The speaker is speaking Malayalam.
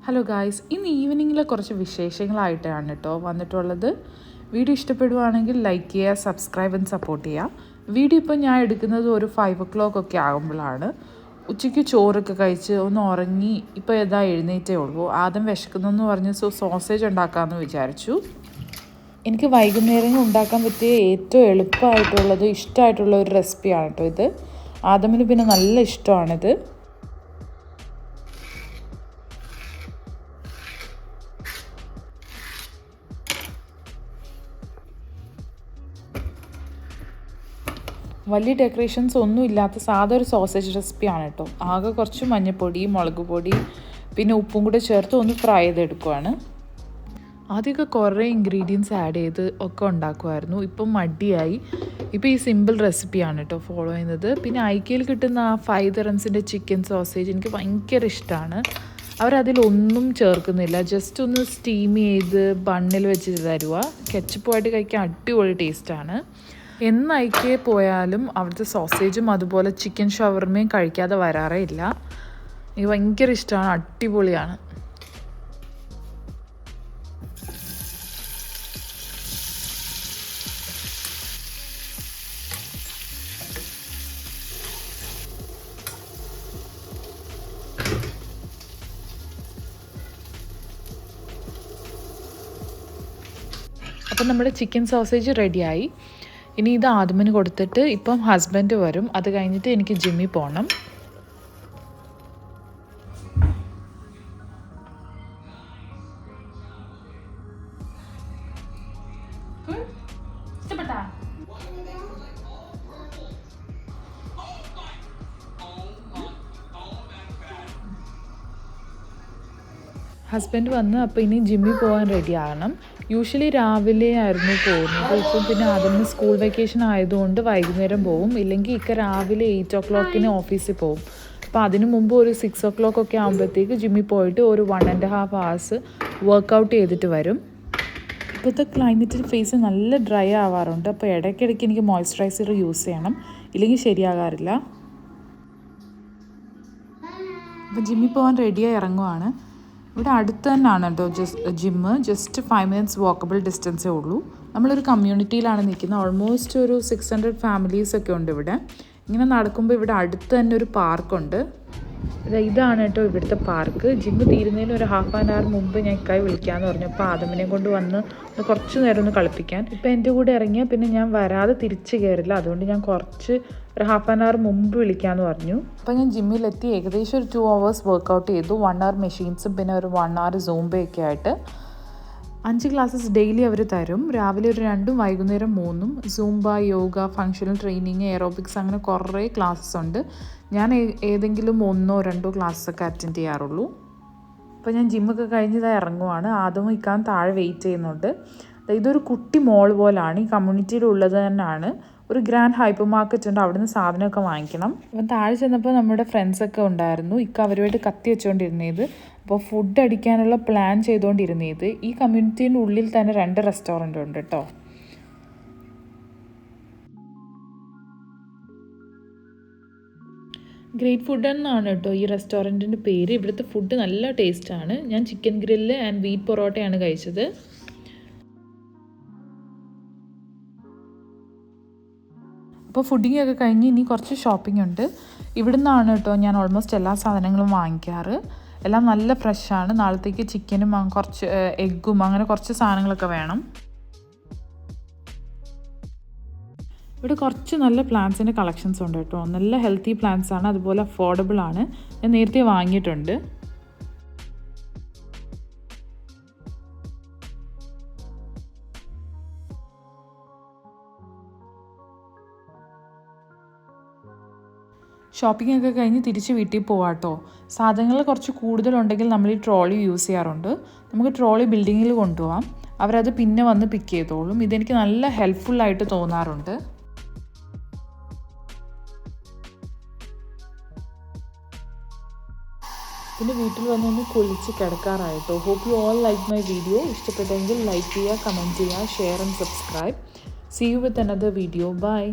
ഹലോ ഗായ്സ്, ഇന്ന് ഈവനിങ്ങിലെ കുറച്ച് വിശേഷങ്ങളായിട്ടാണ് കേട്ടോ വന്നിട്ടുള്ളത്. വീഡിയോ ഇഷ്ടപ്പെടുവാണെങ്കിൽ ലൈക്ക് ചെയ്യുക, സബ്സ്ക്രൈബ് ആൻഡ് സപ്പോർട്ട് ചെയ്യുക. വീഡിയോ ഇപ്പോൾ ഞാൻ എടുക്കുന്നത് ഒരു 5 o'clock ഒക്കെ ആകുമ്പോഴാണ്. ഉച്ചയ്ക്ക് ചോറൊക്കെ കഴിച്ച് ഒന്ന് ഉറങ്ങി ഇപ്പോൾ എഴുന്നേറ്റേ ഉള്ളൂ. ആദ്യം വിശക്കുന്നെന്ന് പറഞ്ഞ് സോസേജ് ഉണ്ടാക്കാമെന്ന് വിചാരിച്ചു. എനിക്ക് വൈകുന്നേരം ഉണ്ടാക്കാൻ പറ്റിയ ഏറ്റവും എളുപ്പമായിട്ടുള്ളത് ഇഷ്ടമായിട്ടുള്ള ഒരു റെസിപ്പിയാണ് കേട്ടോ ഇത്. ആദമിന് പിന്നെ നല്ല ഇഷ്ടമാണിത്. വലിയ ഡെക്കറേഷൻസ് ഒന്നും ഇല്ലാത്ത സാധാ ഒരു സോസേജ് റെസിപ്പിയാണ് കേട്ടോ. ആകെ കുറച്ച് മഞ്ഞൾപ്പൊടി, മുളക് പൊടി, പിന്നെ ഉപ്പും കൂടെ ചേർത്ത് ഒന്ന് ഫ്രൈ ചെയ്തെടുക്കുവാണ്. ആദ്യമൊക്കെ കുറേ ഇൻഗ്രീഡിയൻസ് ആഡ് ചെയ്ത് ഒക്കെ ഉണ്ടാക്കുമായിരുന്നു. ഇപ്പം മടിയായി. ഇപ്പോൾ ഈ സിമ്പിൾ റെസിപ്പിയാണ് കേട്ടോ ഫോളോ ചെയ്യുന്നത്. പിന്നെ ഐക്കയിൽ കിട്ടുന്ന ആ 5 dirhamsൻ്റെ ചിക്കൻ സോസേജ് എനിക്ക് ഭയങ്കര ഇഷ്ടമാണ്. അവരതിലൊന്നും ചേർക്കുന്നില്ല, ജസ്റ്റ് ഒന്ന് സ്റ്റീം ചെയ്ത് ബണ്ണിൽ വെച്ച് തരുക. കെച്ചപ്പുമായിട്ട് കഴിക്കാൻ അടിപൊളി ടേസ്റ്റാണ്. എന്ന് ഐക്കയിൽ പോയാലും അവിടുത്തെ സോസേജും അതുപോലെ ചിക്കൻ ഷവർമയും കഴിക്കാതെ വരാറേ ഇല്ല. എനിക്ക് ഭയങ്കര ഇഷ്ടമാണ്, അടിപൊളിയാണ്. അപ്പം നമ്മുടെ ചിക്കൻ സോസേജ് റെഡിയായി. ഇനി ഇത് ആദ്യമിന് കൊടുത്തിട്ട് ഇപ്പം ഹസ്ബൻഡ് വരും. അത് കഴിഞ്ഞിട്ട് എനിക്ക് ജിമ്മിൽ പോകണം. ഹസ്ബൻഡ് വന്ന് അപ്പോൾ ഇനി ജിമ്മിൽ പോകാൻ റെഡി ആകണം. യൂഷ്വലി രാവിലെ ആയിരുന്നു പോകുന്നത്. ഇപ്പം പിന്നെ അതിന് സ്കൂൾ വെക്കേഷൻ ആയതുകൊണ്ട് വൈകുന്നേരം പോവും. ഇല്ലെങ്കിൽ രാവിലെ 8 o'clock ഓഫീസിൽ പോവും. അപ്പോൾ അതിന് മുമ്പ് ഒരു 6 o'clock ഒക്കെ ആകുമ്പോഴത്തേക്ക് ജിമ്മിൽ പോയിട്ട് ഒരു 1.5 hours വർക്കൗട്ട് ചെയ്തിട്ട് വരും. ഇപ്പോഴത്തെ ക്ലൈമറ്റിൽ ഫേസ് നല്ല ഡ്രൈ ആവാറുണ്ട്. അപ്പോൾ ഇടയ്ക്കിടയ്ക്ക് എനിക്ക് മോയ്സ്ചറൈസർ യൂസ് ചെയ്യണം, ഇല്ലെങ്കിൽ ശരിയാകാറില്ല. അപ്പോൾ ജിമ്മിൽ പോകാൻ റെഡിയായി ഇറങ്ങുവാണ്. ഇവിടെ അടുത്ത് തന്നെയാണ് കേട്ടോ ജിമ്മ്. ജസ്റ്റ് 5 minutes വാക്കബിൾ ഡിസ്റ്റൻസേ ഉള്ളൂ. നമ്മളൊരു കമ്മ്യൂണിറ്റിയിലാണ് നിൽക്കുന്നത്. ഓൾമോസ്റ്റ് ഒരു 600 ഫാമിലീസ് ഒക്കെ ഉണ്ട് ഇവിടെ. ഇങ്ങനെ നടക്കുമ്പോൾ ഇവിടെ അടുത്ത് തന്നെ ഒരു പാർക്കുണ്ട്. ഇതാണ് കേട്ടോ ഇവിടുത്തെ പാർക്ക്. ജിമ്മ് തീരുന്നതിന് ഒരു 1/2 hour മുമ്പ് ഞാൻ വിളിക്കാമെന്ന് പറഞ്ഞു. അപ്പോൾ ആദമിനെ കൊണ്ട് വന്ന് കുറച്ച് നേരം ഒന്ന് കളിപ്പിക്കാൻ. ഇപ്പോൾ എൻ്റെ കൂടെ ഇറങ്ങിയാൽ പിന്നെ ഞാൻ വരാതെ തിരിച്ച് കയറില്ല. അതുകൊണ്ട് ഞാൻ ഒരു 1/2 hour മുമ്പ് വിളിക്കാമെന്ന് പറഞ്ഞു. അപ്പോൾ ഞാൻ ജിമ്മിലെത്തി ഏകദേശം ഒരു 2 hours വർക്കൗട്ട് ചെയ്തു. 1 hour മെഷീൻസും പിന്നെ ഒരു 1 hour സൂംബയൊക്കെ ആയിട്ട് 5 classes ഡെയിലി അവർ തരും. രാവിലെ ഒരു 2ഉം വൈകുന്നേരം 3ഉം. Zumba, yoga, functional training, aerobics, അങ്ങനെ കുറേ ക്ലാസ്സസ് ഉണ്ട്. ഞാൻ ഏതെങ്കിലും 1 or 2 ക്ലാസ്സൊക്കെ അറ്റൻഡ് ചെയ്യാറുള്ളൂ. അപ്പോൾ ഞാൻ ജിമ്മൊക്കെ കഴിഞ്ഞ് ഇറങ്ങുവാണ്. ആദ്യം ഇക്കാൻ താഴെ വെയിറ്റ് ചെയ്യുന്നുണ്ട്. ഇതൊരു കുട്ടി മോൾ പോലാണ്. ഈ കമ്മ്യൂണിറ്റിയിലുള്ളത് തന്നെയാണ്. ഒരു ഗ്രാൻഡ് ഹൈപ്പർ മാർക്കറ്റ് ഉണ്ട്, അവിടുന്ന് സാധനമൊക്കെ വാങ്ങിക്കണം. അപ്പം താഴെ ചെന്നപ്പോൾ നമ്മുടെ ഫ്രണ്ട്സൊക്കെ ഉണ്ടായിരുന്നു. അവരുമായിട്ട് കത്തി വെച്ചുകൊണ്ടിരുന്നത്. അപ്പോൾ ഫുഡ് അടിക്കാനുള്ള പ്ലാൻ ചെയ്തുകൊണ്ടിരുന്നത്. ഈ കമ്മ്യൂണിറ്റീൻ്റെ ഉള്ളിൽ തന്നെ 2 റെസ്റ്റോറൻ്റ് ഉണ്ട് കേട്ടോ. ഗ്രേറ്റ് ഫുഡ് എന്നാണ് കേട്ടോ ഈ റെസ്റ്റോറൻറ്റിൻ്റെ പേര്. ഇവിടുത്തെ ഫുഡ് നല്ല ടേസ്റ്റാണ്. ഞാൻ ചിക്കൻ ഗ്രില്ല് ആൻഡ് വീറ്റ് പൊറോട്ടയാണ് കഴിച്ചത്. അപ്പോൾ ഫുഡിങ് ഒക്കെ കഴിഞ്ഞ് ഇനി കുറച്ച് ഷോപ്പിംഗ് ഉണ്ട്. ഇവിടെ നിന്നാണ് കേട്ടോ ഞാൻ ഓൾമോസ്റ്റ് എല്ലാ സാധനങ്ങളും വാങ്ങിക്കാറ്. എല്ലാം നല്ല ഫ്രഷാണ്. നാളത്തേക്ക് ചിക്കനും കുറച്ച് എഗ്ഗും അങ്ങനെ കുറച്ച് സാധനങ്ങളൊക്കെ വേണം. ഇവിടെ കുറച്ച് നല്ല പ്ലാന്റ്സിൻ്റെ കളക്ഷൻസ് ഉണ്ട് കേട്ടോ. നല്ല ഹെൽത്തി പ്ലാന്റ്സ് ആണ്, അതുപോലെ അഫോർഡബിൾ ആണ്. ഞാൻ നേരത്തെ വാങ്ങിയിട്ടുണ്ട്. ഷോപ്പിംഗ് ഒക്കെ കഴിഞ്ഞ് തിരിച്ച് വീട്ടിൽ പോവാം കേട്ടോ. സാധനങ്ങൾ കുറച്ച് കൂടുതലുണ്ടെങ്കിൽ നമ്മൾ ഈ ട്രോളി യൂസ് ചെയ്യാറുണ്ട്. നമുക്ക് ട്രോളി ബിൽഡിങ്ങിൽ കൊണ്ടുപോകാം. അവരത് പിന്നെ വന്ന് പിക്ക് ചെയ്തോളും. ഇതെനിക്ക് നല്ല ഹെൽപ്ഫുള്ളായിട്ട് തോന്നാറുണ്ട്. പിന്നെ വീട്ടിൽ വന്നൊന്ന് കുളിച്ച് കിടക്കാറായിട്ടോ. Hope you all like my video. ഇഷ്ടപ്പെട്ടെങ്കിൽ ലൈക്ക് ചെയ്യുക, കമൻറ്റ് ചെയ്യുക, share and subscribe. See you with another video. By.